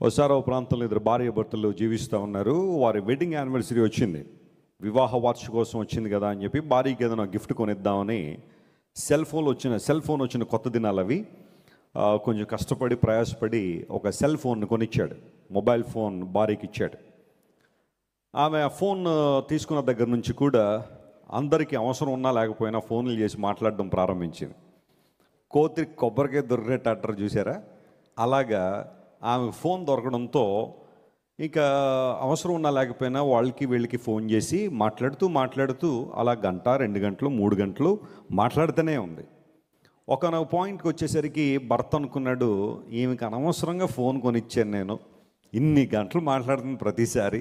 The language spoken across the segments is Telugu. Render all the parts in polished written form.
ఒకసారి ఓ ప్రాంతంలో ఇద్దరు భార్య భర్తలు జీవిస్తూ ఉన్నారు. వారి వెడ్డింగ్ యానివర్సరీ వచ్చింది, వివాహ వార్షికోత్సవం వచ్చింది కదా అని చెప్పి భార్యకి ఏదైనా గిఫ్ట్ కొనిద్దామని సెల్ ఫోన్ వచ్చిన కొత్త దినాలు అవి. కొంచెం కష్టపడి ప్రయాసపడి ఒక సెల్ ఫోన్ కొనిచ్చాడు, మొబైల్ ఫోన్ భార్యకి ఇచ్చాడు. ఆమె ఆ ఫోన్ తీసుకున్న దగ్గర నుంచి కూడా అందరికీ అవసరం ఉన్నా లేకపోయినా ఫోన్లు చేసి మాట్లాడడం ప్రారంభించింది. కోతి కొబ్బరికాయ దొరికేట అంటారు చూసారా, అలాగా ఆమె ఫోన్ దొరకడంతో ఇక అవసరం ఉన్నా లేకపోయినా వాళ్ళకి వీళ్ళకి ఫోన్ చేసి మాట్లాడుతూ అలా గంట 2 గంటలు 3 గంటలు మాట్లాడుతూనే ఉంది. ఒకనొక పాయింట్కి వచ్చేసరికి భర్త అనుకున్నాడు, ఈమెకి అనవసరంగా ఫోన్ కొనిచ్చాను నేను, ఇన్ని గంటలు మాట్లాడుతుంది ప్రతిసారి,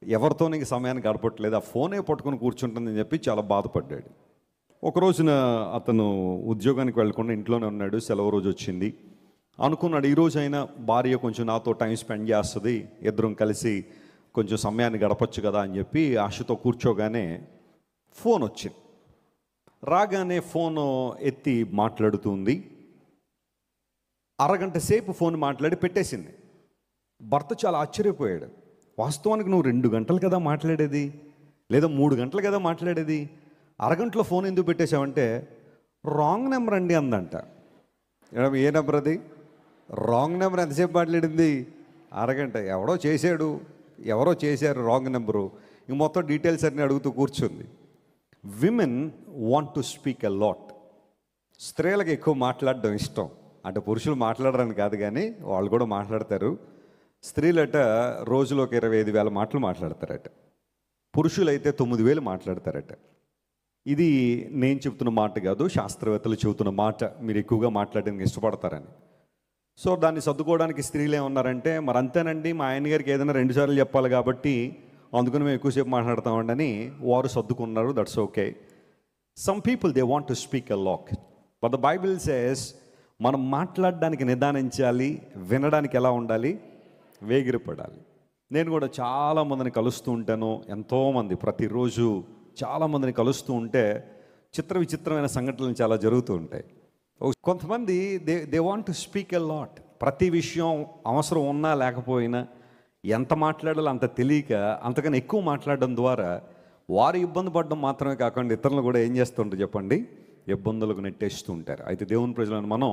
ఎవరితో నీకు సమయాన్ని గడపట్లేదు, ఆ ఫోనే పట్టుకొని కూర్చుంటుందని చెప్పి చాలా బాధపడ్డాడు. ఒక రోజున అతను ఉద్యోగానికి వెళ్ళకుండా ఇంట్లోనే ఉన్నాడు, సెలవు రోజు వచ్చింది. అనుకున్నాడు ఈరోజైనా భార్య కొంచెం నాతో టైం స్పెండ్ చేస్తుంది, ఇద్దరం కలిసి కొంచెం సమయాన్ని గడపచ్చు కదా అని చెప్పి ఆశతో కూర్చోగానే ఫోన్ వచ్చింది. రాగానే ఫోను ఎత్తి మాట్లాడుతుంది. అరగంట సేపు ఫోన్ మాట్లాడి పెట్టేసింది. భర్త చాలా ఆశ్చర్యపోయాడు. వాస్తవానికి నువ్వు 2 గంటలు కదా మాట్లాడేది, లేదా 3 గంటలు కదా మాట్లాడేది, అరగంటలో ఫోన్ ఎందుకు పెట్టేశావంటే రాంగ్ నెంబర్ అండి అందంట. ఏ నెంబర్ అది? Wrong number. ఎంతసేపు మాట్లాడింది? అరగంట. ఎవరో చేశారు రాంగ్ నెంబరు. ఇంక మొత్తం డీటెయిల్స్ అన్నీ అడుగుతూ కూర్చుంది. Women want to speak a lot. స్త్రీలకు ఎక్కువ మాట్లాడడం ఇష్టం. అంటే పురుషులు మాట్లాడరని కాదు, కానీ వాళ్ళు కూడా మాట్లాడతారు. స్త్రీలట రోజులోకి 25,000 మాటలు మాట్లాడతారట, పురుషులైతే 9,000 మాట్లాడతారట. ఇది నేను చెబుతున్న మాట కాదు, శాస్త్రవేత్తలు చెబుతున్న మాట. మీరు ఎక్కువగా మాట్లాడడానికి ఇష్టపడతారని. సో దాన్ని సర్దుకోవడానికి స్త్రీలు ఏమన్నారంటే, మరి అంతేనండి, మా ఆయన గారికి ఏదైనా 2 సార్లు చెప్పాలి కాబట్టి అందుకని మేము ఎక్కువసేపు మాట్లాడతామండి అని వారు సర్దుకున్నారు. That's okay. Some people they want to speak a lot, but the Bible says మనం మాట్లాడడానికి నిదానించాలి, వినడానికి ఎలా ఉండాలి? వేగిరపడాలి. నేను కూడా చాలామందిని కలుస్తూ ఉంటాను, ఎంతోమంది ప్రతిరోజు చాలామందిని కలుస్తూ ఉంటే చిత్ర విచిత్రమైన సంఘటనలు చాలా జరుగుతూ ఉంటాయి. కొంతమంది they want to speak a lot. ప్రతి విషయం అవసరం ఉన్నా లేకపోయినా ఎంత మాట్లాడాలో అంత తెలియక అంతకన్నా ఎక్కువ మాట్లాడడం ద్వారా వారు ఇబ్బంది పడడం మాత్రమే కాకుండా ఇతరులు కూడా ఏం చేస్తుంటారు చెప్పండి, ఇబ్బందులకు నెట్టేస్తూ ఉంటారు. అయితే దేవుని ప్రజలను మనం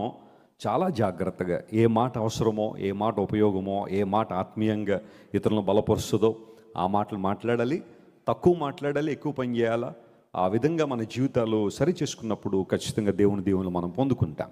చాలా జాగ్రత్తగా ఏ మాట అవసరమో, ఏ మాట ఉపయోగమో, ఏ మాట ఆత్మీయంగా ఇతరులను బలపరుస్తుందో ఆ మాటలు మాట్లాడాలి. తక్కువ మాట్లాడాలి, ఎక్కువ పని చేయాలా. ఆ విధంగా మన జీవితాలు సరి చేసుకున్నప్పుడు ఖచ్చితంగా దేవుని దీవెనలు మనం పొందుకుంటాం.